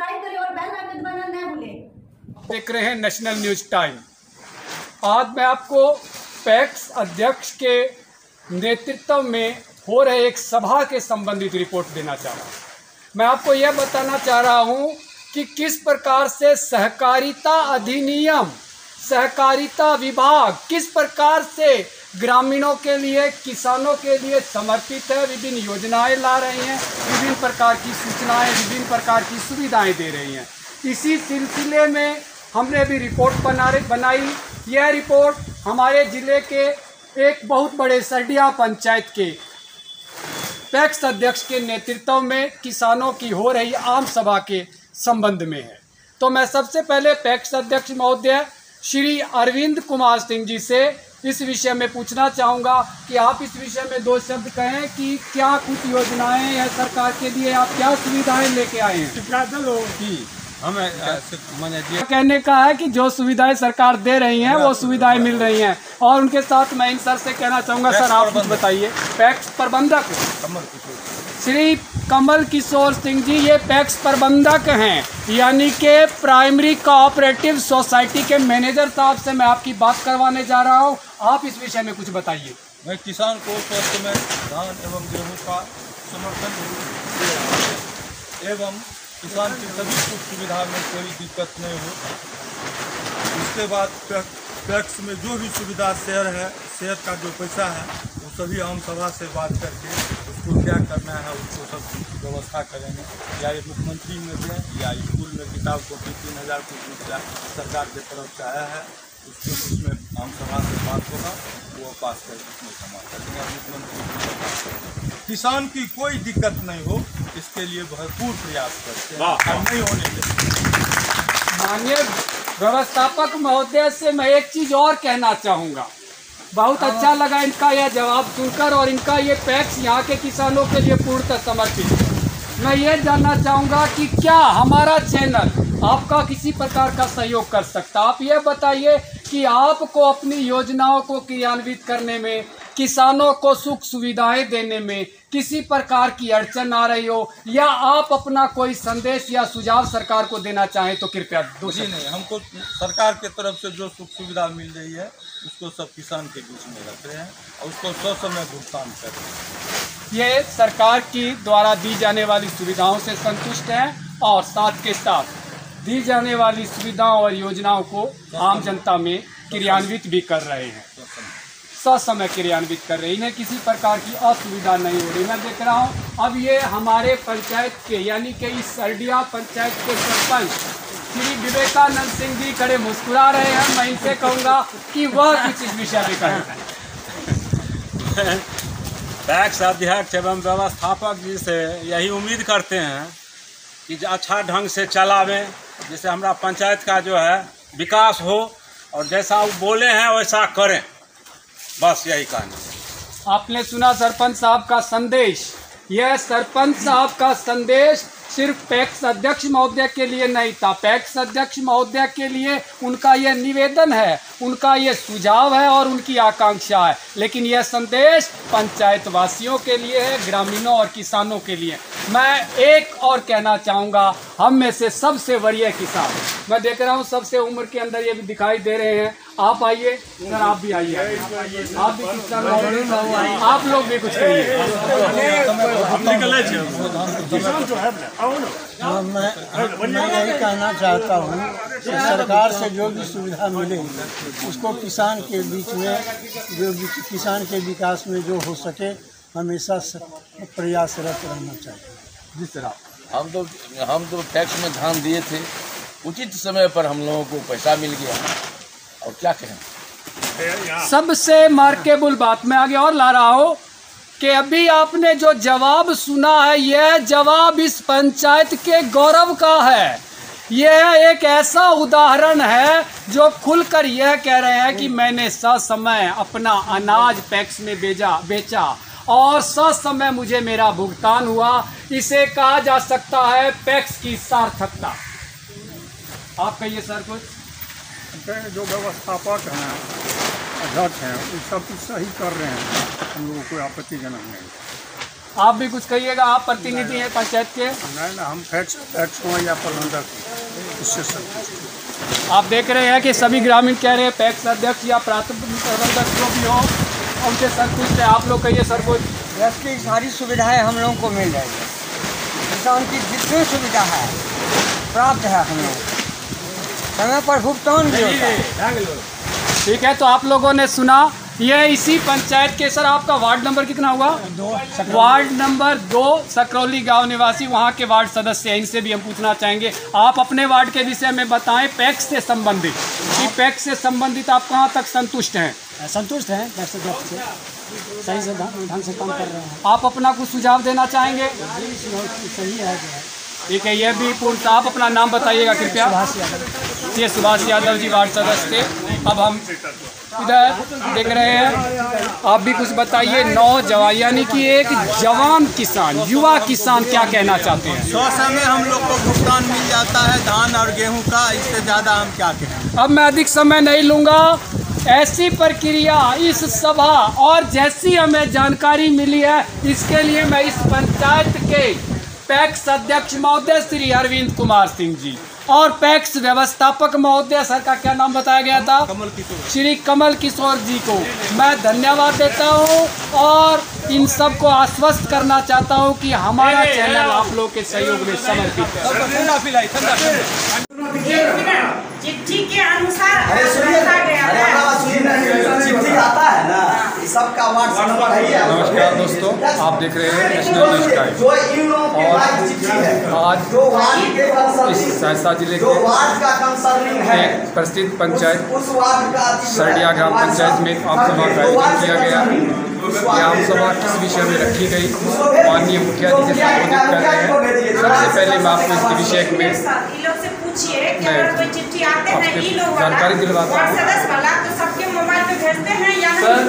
Subscribe करें और bell icon दबाना न भूलें। देख रहे हैं नेशनल न्यूज टाइम। आज मैं आपको पैक्स अध्यक्ष के नेतृत्व में हो रहे एक सभा के संबंधित रिपोर्ट देना चाह रहा हूँ। मैं आपको यह बताना चाह रहा हूँ कि किस प्रकार से सहकारिता अधिनियम, सहकारिता विभाग किस प्रकार से ग्रामीणों के लिए, किसानों के लिए समर्पित है, विभिन्न योजनाएं ला रही हैं, विभिन्न प्रकार की सूचनाएं, विभिन्न प्रकार की सुविधाएं दे रही हैं। इसी सिलसिले में हमने भी रिपोर्ट बनाई। यह रिपोर्ट हमारे ज़िले के एक बहुत बड़े सरडिया पंचायत के पैक्स अध्यक्ष के नेतृत्व में किसानों की हो रही आम सभा के संबंध में है। तो मैं सबसे पहले पैक्स अध्यक्ष महोदय श्री अरविंद कुमार सिंह जी से इस विषय में पूछना चाहूँगा कि आप इस विषय में दो शब्द कहें कि क्या कुछ योजनाएं हैं सरकार के लिए, आप क्या सुविधाएं लेके आए हैं। हमें कहने का है कि जो सुविधाएं सरकार दे रही हैं वो सुविधाएं मिल रही हैं। और उनके साथ मैं इन सर से कहना चाहूँगा, सर आप कुछ बताइए। पैक्स प्रबंधक श्री कमल किशोर सिंह जी ये पैक्स प्रबंधक हैं, यानी कि प्राइमरी कोऑपरेटिव सोसाइटी के मैनेजर साहब से मैं आपकी बात करवाने जा रहा हूँ। आप इस विषय में कुछ बताइए। मैं किसान को स्वस्थ में धान एवं गेहूँ का समर्थन एवं किसान की सभी सुख सुविधा में कोई दिक्कत नहीं हो। उसके बाद पैक्स में जो भी सुविधा शेयर है, शेयर का जो पैसा है वो सभी आम सभा से बात करके उसको क्या करना है उसको सब व्यवस्था करेंगे। या ये मुख्यमंत्री में दें या स्कूल में किताब कॉपी 3000 कुछ रुपया सरकार की तरफ से आया है, उसमें आम सभा से बात होगा, वो पास करके उसमें जमा करेंगे। मुख्यमंत्री किसान की कोई दिक्कत नहीं हो इसके लिए भरपूर प्रयास करते हैं, नहीं होने देते। माननीय व्यवस्थापक महोदय से मैं एक चीज और कहना चाहूँगा। बहुत अच्छा लगा इनका यह जवाब सुनकर और इनका ये पैक्स यहाँ के किसानों के लिए पूर्णतः समर्पित है। मैं ये जानना चाहूँगा कि क्या हमारा चैनल आपका किसी प्रकार का सहयोग कर सकता। आप ये बताइए कि आपको अपनी योजनाओं को क्रियान्वित करने में, किसानों को सुख सुविधाएं देने में किसी प्रकार की अड़चन आ रही हो, या आप अपना कोई संदेश या सुझाव सरकार को देना चाहें तो कृपया दो। जी नहीं, हमको सरकार के तरफ से जो सुख सुविधा मिल रही है उसको सब किसान के बीच में रख रहे हैं और उसको ससमय भुगतान कर रहे हैं। ये सरकार की द्वारा दी जाने वाली सुविधाओं से संतुष्ट हैं और साथ के साथ दी जाने वाली सुविधाओं और योजनाओं को आम जनता में क्रियान्वित भी कर रहे हैं, ससमय क्रियान्वित कर रहे हैं। इन्हें किसी प्रकार की असुविधा नहीं हो रही। मैं देख रहा हूँ अब ये हमारे पंचायत के, यानी कि इस सरडिया पंचायत के सरपंच श्री विवेकानंद सिंह जी खड़े मुस्कुरा रहे हैं। मैं इनसे कहूँगा कि वह कुछ इस विषय में कहें। पैक्स अध्यक्ष एवं व्यवस्थापक जी से यही उम्मीद करते हैं कि अच्छा ढंग से चलावें, जैसे हमारा पंचायत का जो है विकास हो और जैसा वो बोले हैं वैसा करें, बस यही कहना। आपने सुना सरपंच साहब का संदेश। यह सरपंच साहब का संदेश सिर्फ पैक्स अध्यक्ष महोदय के लिए नहीं था। पैक्स अध्यक्ष महोदय के लिए उनका यह निवेदन है, उनका यह सुझाव है और उनकी आकांक्षा है, लेकिन यह संदेश पंचायत वासियों के लिए है, ग्रामीणों और किसानों के लिए। मैं एक और कहना चाहूँगा, हम में से सबसे वरीय किसान, मैं देख रहा हूँ सबसे उम्र के अंदर ये भी दिखाई दे रहे हैं। आप आइए सर, आप भी आइए, आप भी किसान, आप लोग भी कुछ करिए। मैं यही कहना चाहता हूँ कि सरकार से जो भी सुविधा मिले उसको किसान के बीच में, जो किसान के विकास में जो हो सके हमेशा प्रयासरत रहना चाहिए। जी सर। हम तो टैक्स में ध्यान दिए थे, उचित समय पर हम लोगों को पैसा मिल गया, और क्या कहें। सबसे मार्केबल बात मैं आगे और ला रहा हूँ कि अभी आपने जो जवाब सुना है, यह जवाब इस पंचायत के गौरव का है। यह एक ऐसा उदाहरण है जो खुलकर यह कह रहे हैं कि मैंने ससमय अपना अनाज पैक्स में बेचा और ससमय मुझे मेरा भुगतान हुआ। इसे कहा जा सकता है पैक्स की सार्थकता। आप कहिए सर कुछ। जो व्यवस्थापक हैं, अध्यक्ष हैं, वो सब कुछ सही कर रहे हैं, हम लोगों को आपत्तिजनक नहीं। आप भी कुछ कहिएगा, आप प्रतिनिधि हैं पंचायत के। नहीं ना, हम फैक्स हुआ या प्रबंधक, इससे संतुष्ट। आप देख रहे हैं कि सभी ग्रामीण कह रहे हैं पैक्स अध्यक्ष या प्राथमिक प्रबंधक जो भी हो उनसे संतुष्ट है। आप लोग कहिए सर, कुछ गैस की सारी सुविधाएं हम लोगों को मिल रही है। किसान की जितनी सुविधा है प्राप्त है, हम लोग समय पर भुगतान भी होता है। ठीक है, तो आप लोगों ने सुना, ये इसी पंचायत के, सर आपका वार्ड नंबर कितना हुआ? 2। वार्ड नंबर 2 सकरौली गांव निवासी वहां के वार्ड सदस्य हैं, इनसे भी हम पूछना चाहेंगे। आप अपने वार्ड के विषय में बताएं पैक्स से संबंधित, कि पैक्स से संबंधित आप कहां तक संतुष्ट हैं? संतुष्ट हैं, पैक्स अध्यक्ष से सही से ढंग से काम कर रहे हैं। आप अपना कुछ सुझाव देना चाहेंगे? सही है। ठीक है, यह भी पूर्ण। आप अपना नाम बताइएगा कृपया। ये सुभाष यादव जी वार्ड सदस्य थे। अब हम इधर देख रहे हैं, आप भी कुछ बताइए। नौजवान यानी कि एक जवान किसान, युवा किसान क्या कहना चाहते हैं? 100 समय हम लोग को भुगतान मिल जाता है धान और गेहूं का, इससे ज़्यादा हम क्या कहें। अब मैं अधिक समय नहीं लूँगा। ऐसी प्रक्रिया इस सभा और जैसी हमें जानकारी मिली है, इसके लिए मैं इस पंचायत के पैक्स अध्यक्ष महोदय श्री अरविंद कुमार सिंह जी और पैक्स व्यवस्थापक महोदय, सर का क्या नाम बताया गया था? श्री कमल किशोर जी को मैं धन्यवाद देता हूं और इन सब को आश्वस्त करना चाहता हूं कि हमारा चैनल आप लोग के सहयोग में समर्पित है। चिट्ठी के अनुसार चिट्ठी आता है ना, सबका व्हाट्सएप नंबर है। नमस्कार दोस्तों, आप देख रहे हैं नेशनल न्यूज टाइम और आज इस सहरसा जिले के एक प्रसिद्ध पंचायत सरडिया ग्राम पंचायत में एक आम सभा का आयोजन किया गया। यह आम सभा किस विषय में रखी गई, माननीय मुखिया जी से संबोधित कर रहे हैं। सबसे पहले मैं आपको इसके विषय में जानकारी दिलवाता हूँ। सर,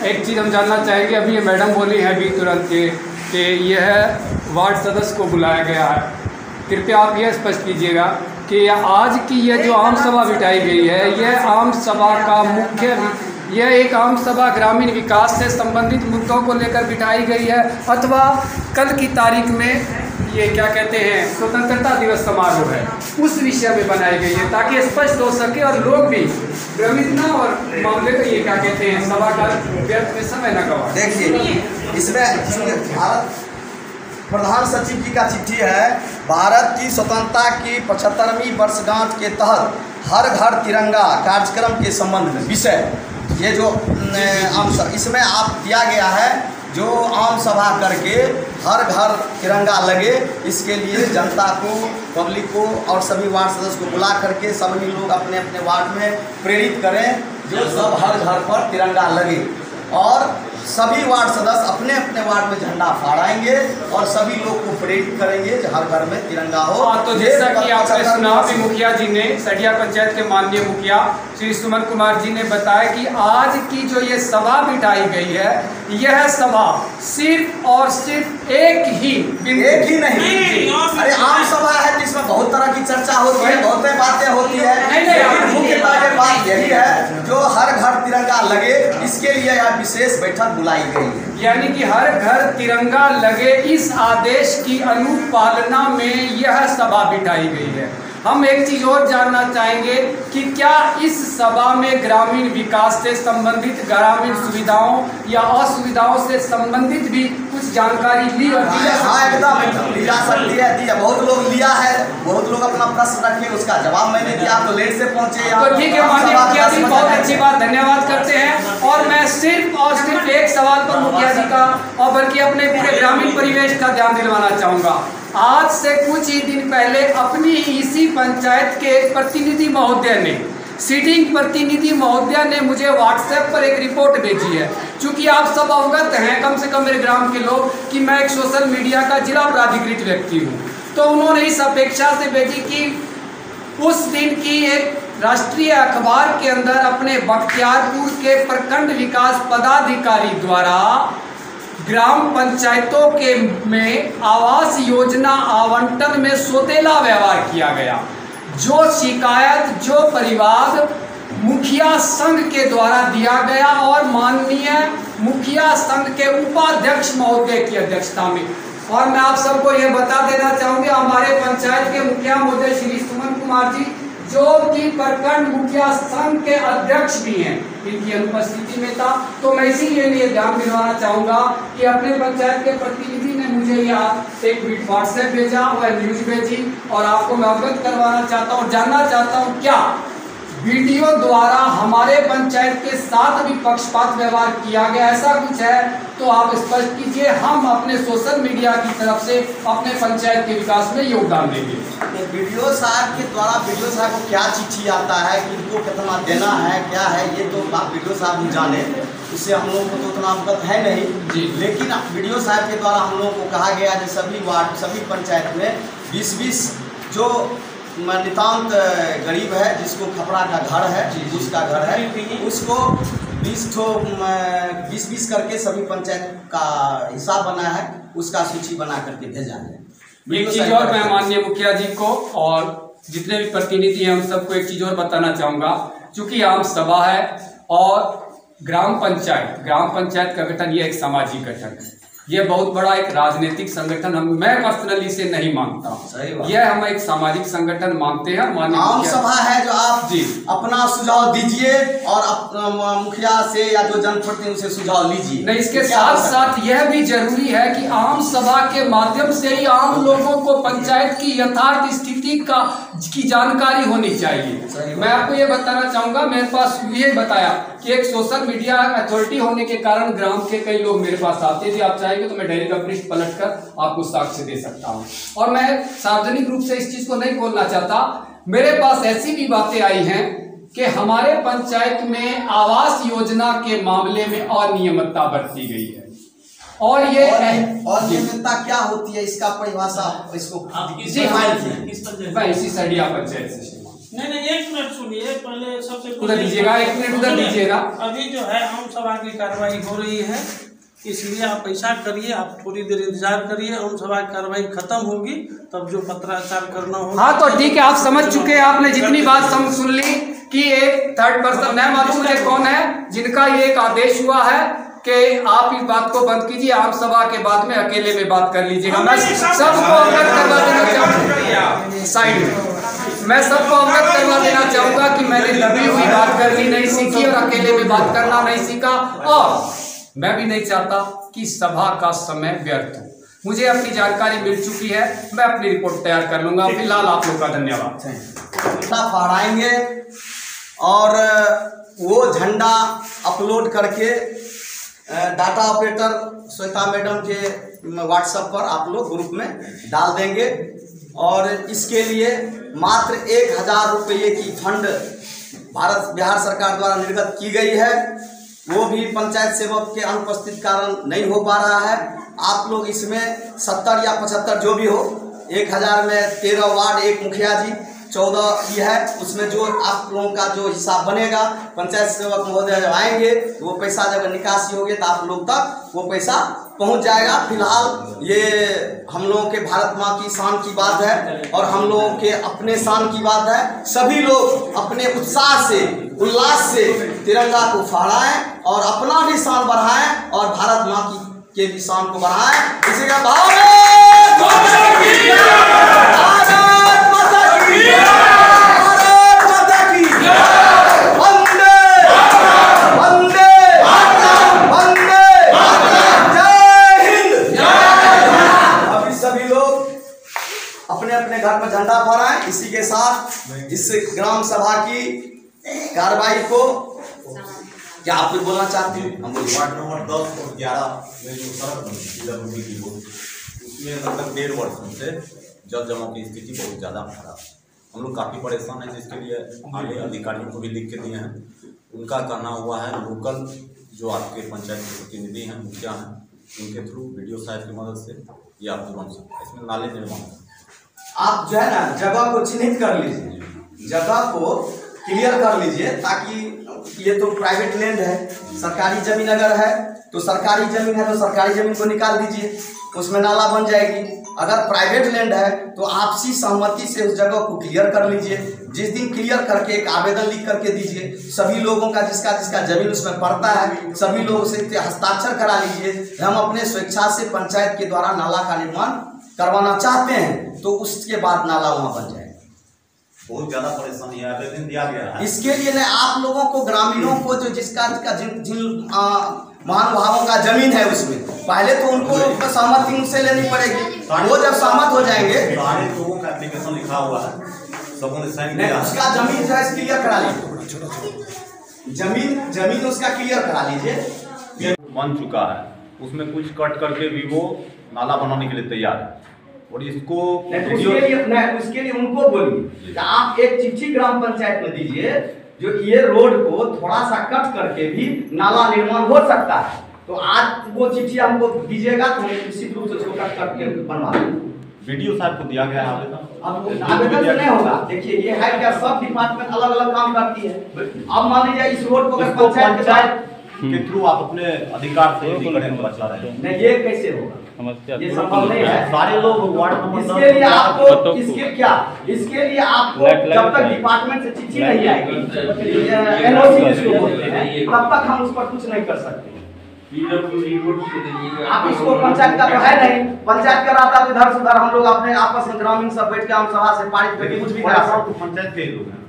एक चीज़ हम जानना चाहेंगे, अभी ये मैडम बोली है अभी तुरंत कि यह वार्ड सदस्य को बुलाया गया है। कृपया आप यह स्पष्ट कीजिएगा कि आज की यह जो आम सभा बिठाई गई है, यह आम सभा का मुख्य, यह एक आम सभा ग्रामीण विकास से संबंधित मुद्दों को लेकर बिठाई गई है, अथवा कल की तारीख में ये क्या कहते हैं स्वतंत्रता दिवस समारोह है, उस विषय में बनाई गई है, ताकि स्पष्ट हो सके और लोग भी भ्रमित न और मामले को ये क्या कहते हैं सभा का व्यर्थ में समय न गवाएं। देखिए, इसमें भारत प्रधान सचिव जी का चिट्ठी है। भारत की स्वतंत्रता की 75वीं वर्षगांठ के तहत हर घर तिरंगा कार्यक्रम के संबंध में विषय, ये जो इसमें आप दिया गया है, जो आम सभा करके हर घर तिरंगा लगे, इसके लिए जनता को, पब्लिक को और सभी वार्ड सदस्य को बुला करके सभी लोग अपने अपने वार्ड में प्रेरित करें, जो सब हर घर पर तिरंगा लगे और सभी वार्ड सदस्य अपने अपने वार्ड में झंडा फहराएंगे और सभी लोग को प्रेरित करेंगे कि हर घर में तिरंगा हो। तो जैसा कि आपने सुना भी, मुखिया जी ने, सडिया पंचायत के माननीय मुखिया श्री सुमन कुमार जी ने बताया कि आज की जो ये सभा बिठाई गई है, यह सभा सिर्फ और सिर्फ एक ही नहीं, अरे आम सभा है जिसमें बहुत तरह की चर्चा होती है, बहुत बातें होती है, मुख्यतः की बात यही है जो हर घर तिरंगा लगे, इसके लिए यह विशेष बैठक बुलाई गई है। यानी कि हर घर तिरंगा लगे, इस आदेश की अनुपालना में यह सभा बिठाई गई है। हम एक चीज और जानना चाहेंगे कि क्या इस सभा में ग्रामीण विकास से संबंधित, ग्रामीण सुविधाओं या असुविधाओं से संबंधित भी कुछ जानकारी ली और दी? हाँ, एकदम ली जा सकती है, दी है। बहुत लोग लिया है, बहुत लोग अपना प्रश्न रखे, उसका जवाब मैंने दिया, तो लेट से पहुंचे। तो ठीक है माननीय मुखिया जी, बहुत अच्छी बात, धन्यवाद करते हैं। और मैं सिर्फ और सिर्फ एक सवाल पर मुखिया जी का और बल्कि अपने पूरे ग्रामीण परिवेश का ध्यान दिलवाना चाहूँगा। आज से कुछ ही दिन पहले अपनी इसी पंचायत के प्रतिनिधि महोदय ने, सिटिंग प्रतिनिधि महोदय ने मुझे व्हाट्सएप पर एक रिपोर्ट भेजी है। चूंकि आप सब अवगत हैं, कम से कम मेरे ग्राम के लोग, कि मैं एक सोशल मीडिया का जिला प्राधिकृत व्यक्ति हूँ, तो उन्होंने इस अपेक्षा से भेजी कि उस दिन की एक राष्ट्रीय अखबार के अंदर अपने बख्तियारपुर के प्रखंड विकास पदाधिकारी द्वारा ग्राम पंचायतों के में आवास योजना आवंटन में सोतेला व्यवहार किया गया। जो शिकायत, जो परिवाद मुखिया संघ के द्वारा दिया गया और माननीय मुखिया संघ के उपाध्यक्ष महोदय की अध्यक्षता में। और मैं आप सबको यह बता देना चाहूंगा, हमारे पंचायत के मुखिया महोदय श्री सुमन कुमार जी, जो कि प्रखंड मुखिया संघ के अध्यक्ष भी हैं, इनकी अनुपस्थिति में था। तो मैं इसीलिए ध्यान दिलवाना चाहूंगा कि अपने पंचायत के प्रतिनिधि ने मुझे यह एक व्हाट्सएप भेजा और न्यूज भेजी, और आपको मैं अवगत करवाना चाहता हूँ, जानना चाहता हूँ क्या वीडियो द्वारा हमारे पंचायत के साथ भी पक्षपात व्यवहार किया गया, ऐसा कुछ है तो आप स्पष्ट कीजिए। हम अपने सोशल मीडिया की तरफ से अपने पंचायत के विकास में योगदान देंगे। वीडियो साहब के द्वारा वीडियो साहब को क्या चिट्ठी आता है, किनको कितना देना है, क्या है, ये तो बात वीडियो साहब ही जाने, इससे हम लोगों को तो उतना अवगत है नहीं जी। लेकिन वीडियो साहब के द्वारा हम लोगों को कहा गया कि सभी वार्ड, सभी पंचायत में 20-20 जो नितांत गरीब है, जिसको खपड़ा का घर है, उसका घर है, उसको 20 करके सभी पंचायत का हिसाब बना है, उसका सूची बना करके भेजा है। एक चीज और मैं माननीय मुखिया जी को और जितने भी प्रतिनिधि हैं उन सबको एक चीज और बताना चाहूंगा। चूंकि आम सभा है और ग्राम पंचायत का गठन ये एक सामाजिक गठन है, ये बहुत बड़ा एक राजनीतिक संगठन मैं पर्सनली से नहीं मानता हूँ। यह हम एक सामाजिक संगठन मानते हैं। आम सभा है जो आप जी अपना सुझाव दीजिए और मुखिया से या जो जनप्रतिनिधि से सुझाव लीजिए। नहीं, इसके साथ साथ यह भी जरूरी है कि आम सभा के माध्यम से ही आम लोगों को पंचायत की यथार्थ स्थिति की जानकारी होनी चाहिए। मैं आपको ये बताना चाहूंगा, मेरे पास ये बताया कि एक सोशल मीडिया अथॉरिटी होने के कारण ग्राम के कई लोग मेरे पास आते थे। आप चाहेंगे तो मैं डायरी का पृष्ठ पलट कर आपको साक्ष्य दे सकता हूं, और मैं सार्वजनिक रूप से इस चीज को नहीं बोलना चाहता। मेरे पास ऐसी भी बातें आई हैं कि हमारे पंचायत में आवास योजना के मामले में अनियमितता बरती गई है, और ये अनियमितता क्या होती है, इसका परिभाषा इसको इसी सड़िया पंचायत से नहीं, एक मिनट सुनिए, पहले सबसे उधर दीजिएगा, एक मिनट उधर दीजिएगा। अभी जो है आम सभा की कार्रवाई हो रही है, इसलिए आप ऐसा करिए, आप थोड़ी देर इंतजार करिए, आम सभा की कार्रवाई खत्म होगी तब जो पत्राचार करना होगा। हाँ तो ठीक है, आप समझ चुके हैं, आपने जितनी बात सुन ली कि एक थर्ड पर्सन नहीं मालूम मुझे कौन है जिनका ये एक आदेश हुआ है कि आप इस बात को बंद कीजिए, आम सभा के बाद में अकेले में बात कर लीजिएगा। मैं सबको अवगत करवा देना चाहूँगा, साइड में मैं सबको अवगत करवा देना चाहूंगा कि मैंने दबी हुई बात करनी नहीं सीखी और अकेले में बात करना नहीं सीखा, और मैं भी नहीं चाहता कि सभा का समय व्यर्थ हो। मुझे अपनी जानकारी मिल चुकी है, मैं अपनी रिपोर्ट तैयार कर लूंगा। फिलहाल आप लोग का धन्यवाद। फहराएंगे और वो झंडा अपलोड करके डाटा ऑपरेटर श्वेता मैडम के व्हाट्सएप पर आप लोग ग्रुप में डाल देंगे, और इसके लिए मात्र 1000 रुपये की फंड बिहार सरकार द्वारा निर्गत की गई है, वो भी पंचायत सेवक के अनुपस्थित कारण नहीं हो पा रहा है। आप लोग इसमें 70 या 75 जो भी हो, 1000 में 13 वार्ड, एक मुखिया जी, 14 की है, उसमें जो आप लोगों का जो हिसाब बनेगा, पंचायत सेवक महोदय जब आएंगे वो पैसा जब निकासी होगी तो आप लोग तक वो पैसा पहुंच जाएगा। फिलहाल ये हम लोगों के भारत माँ की शान की बात है और हम लोगों के अपने शान की बात है। सभी लोग अपने उत्साह से, उल्लास से तिरंगा को फहराएं और अपना भी शान बढ़ाएं और भारत माँ के भी शान को बढ़ाएं। इसी का भाव है घर पर झंडा फहराएं। इसी के साथ इस ग्राम सभा की कार्रवाई को क्या आप कुछ बोलना चाहते हैं? हम वार्ड नंबर 10 और 11 में जो सड़क बनी की हो, उसमें लगभग 1.5 वर्ष से जल जमाव की स्थिति बहुत ज़्यादा खराब। हम लोग काफ़ी परेशान हैं, जिसके लिए आगे अधिकारियों को भी लिख के दिए हैं। उनका कहना हुआ है लोकल जो आपके पंचायत के प्रतिनिधि हैं, मुखिया हैं, उनके थ्रू वीडियो साहब की मदद से ये आप बन सकते हैं। इसमें नाले निर्माण आप जो है ना जगह को चिन्हित कर लीजिए, जगह को क्लियर कर लीजिए, ताकि ये तो प्राइवेट लैंड है, सरकारी जमीन अगर है तो सरकारी जमीन है तो सरकारी जमीन को निकाल दीजिए, उसमें नाला बन जाएगी। अगर प्राइवेट लैंड है तो आपसी सहमति से उस जगह को क्लियर कर लीजिए। जिस दिन क्लियर करके एक आवेदन लिख करके दीजिए, सभी लोगों का जिसका जिसका जमीन उसमें पड़ता है सभी लोगों से हस्ताक्षर करा लीजिए। हम अपने स्वेच्छा से पंचायत के द्वारा नाला का निर्माण करवाना चाहते हैं, तो उसके बाद नाला वहाँ बन जाए। बहुत ज्यादा परेशानी है, आवेदन दिया गया है। इसके लिए न आप लोगों को, ग्रामीणों को, जो जिसका जिन महानुभावों का जमीन है उसमें पहले तो उनको सहमति उनसे लेनी पड़ेगी। वो जब सहमत हो जाएंगे, सारे लोगों का एप्लीकेशन लिखा हुआ है, सबों ने साइन किया, उसका जमीन जो है क्लियर करा लीजिए। जमीन उसका क्लियर करा लीजिए। बन चुका है, उसमें कुछ कट करके भी वो नाला बनाने के लिए तैयार है। और इसको उसके लिए उनको बोलिए कि आप एक चिट्ठी ग्राम पंचायत में दीजिए जो ये रोड को थोड़ा सा कट करके भी नाला निर्माण हो सकता है। तो आज वो चिट्ठी हमको दीजिएगा तो हम निश्चित रूप से उसको कट करके बनवा देंगे। वीडियो साहब को दिया गया है आवेदन। अब आवेदन से नहीं होगा। देखिए ये है क्या, सब डिपार्टमेंट अलग अलग काम करती है। अब मान लीजिए इस रोड को पंचायत के थ्रू आप अपने अधिकार से बचा रहे हैं, नहीं ये कैसे होगा, ये संभव नहीं है। सारे लोग वार्ड नंबर इसके लिए आपको इसके लिए आपको जब तक डिपार्टमेंट से चिट्ठी नहीं आएगी, एनओसी जिसको बोलते हैं, तब तक हम उस पर कुछ नहीं कर सकते। आप इसको पंचायत का तो है नहीं, पंचायत का रहता तो इधर से उधर हम लोग अपने आपस में ग्रामीण सब बैठ के हम सभा से पारित करके कुछ भी करा सकते। पंचायत के ही लोग हैं,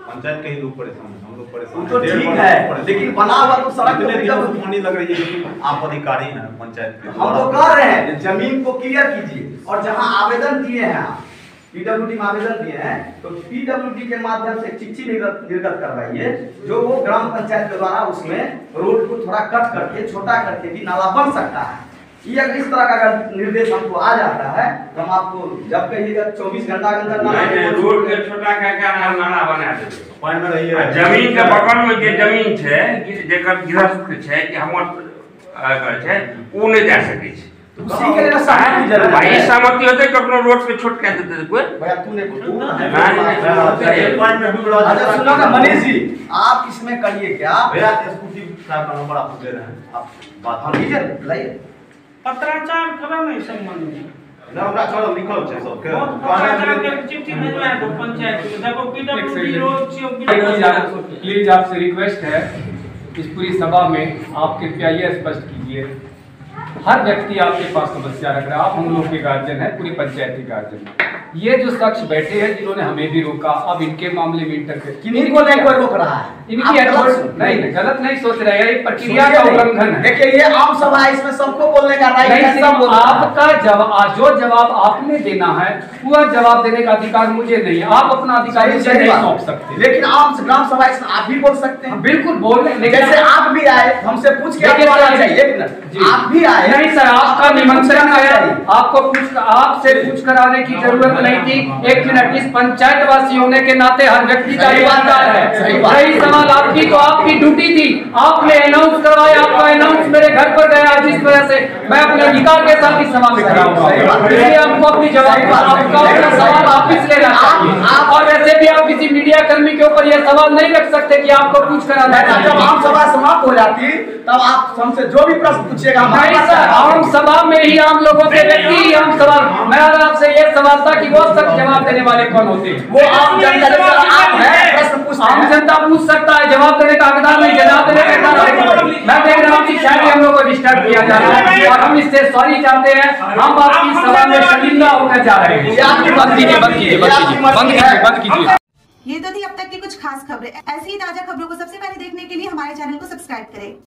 पंचायत के ही लोग परेशान हैं, हम लोग परेशान तो ठीक है, लेकिन बना हुआ तो सड़क पानी लग रही है। आप अधिकारी हैं पंचायत के, हम तो कर रहे हैं, जमीन को क्लियर कीजिए। और जहां आवेदन दिए हैं आप पीडब्ल्यूडी में आवेदन दिए हैं, तो पीडब्ल्यूडी के माध्यम से चिट्ठी निर्गत करवाइए जो वो ग्राम पंचायत के द्वारा उसमें रोड को थोड़ा कट करके छोटा करके भी नाला बन सकता है। ये इस तरह का अगर निर्देश हमको आ जाता है तो हम आपको जब कहिएगा 24 घंटा के अंदर रोड के छोटा करके नाला बना देते। पानी में रहिए, जमीन के बगल में जे जमीन छै जेकर गृहस्थ छै कि हमर छै उ नहीं जा सकै छै। उसी के लिए सहमति जरूरी है। भाई सहमति होते कखनो रोड पे छोट कर देते कोई भैया तूने अच्छा सुनो ना मनीष जी, आप इसमें करिए क्या भैया, स्कूटी का नंबर आपको दे रहे हैं, आप बात हम लीजिए लाइए पत्राचार करा नहीं संबंध में ना हमरा चलो लिखल छै सब के पत्राचार के चिट्ठी भेजवा दो पंचायत में। देखो पीडब्ल्यूडी रोड प्लीज आपसे रिक्वेस्ट है, इस पूरी सभा में आप कृपया ये स्पष्ट कीजिए, हर व्यक्ति आपके पास समस्या रख रहा है, आप हम लोग के गार्जियन है, पूरी पंचायत के गार्जियन है। ये जो शख्स बैठे हैं जिन्होंने हमें भी रोका, अब इनके मामले में इंटरफेयर किन्हीं को नहीं कोई रोक रहा है, इनकी नहीं गलत नहीं सोच रहे हैं, प्रक्रिया का उल्लंघन है। देखिए ये आम सभा है, इसमें सबको बोलने का राइट है। आपका जवाब जो जवाब आपने देना है वह जवाब देने का अधिकार मुझे नहीं है, आप अपना अधिकार मुझे नहीं सौंप सकते। लेकिन आम ग्राम सभा इसमें आप भी बोल सकते हैं, बिल्कुल बोल रहे, जैसे आप भी आए हमसे पूछ के आप भी आए। नहीं सर, आपका निमंत्रण आया, आपको आपसे पूछ कर आने की जरूरत नहीं थी। एक मिनट, इस पंचायत वासी होने के नाते हर व्यक्ति का ईमानदार है। रही सवाल आपकी, तो आपकी ड्यूटी थी, आपने अनाउंस करवाया, आपका अनाउंस मेरे घर पर गया, जिस वजह से मैं अपने अधिकार के साथ इस सभा में खड़ा हूँ। इसलिए आपको अपनी जवाब आपका सवाल वापिस लेना चाहिए। और वैसे भी आप किसी मीडिया कर्मी के ऊपर यह सवाल नहीं रख सकते कि आपको पूछ कर आना चाहिए। जब आम सभा समाप्त हो जाती तब आप हमसे जो भी प्रश्न पूछिएगा। नहीं सर, आम सभा में ही आम लोगों के व्यक्ति ही आम सवाल, मैं आपसे ये सवाल था कि वो सब जवाब देने वाले कौन होते हैं? वो आम जनता प्रश्न पूछते हैं, आम जनता पूछ सकता है, जवाब देने का हकदार नहीं, जवाब देने का हकदार। मैं देख रहा हूँ कि शायद हम लोग को डिस्टर्ब किया जा रहा है और हम इससे सॉरी चाहते हैं। हम आपकी सभा में शर्मिंदा होकर जा रहे हैं। बंद कीजिए। ये तो थी अब तक की कुछ खास खबरें। ऐसी ही ताजा खबरों को सबसे पहले देखने के लिए हमारे चैनल को सब्सक्राइब करें।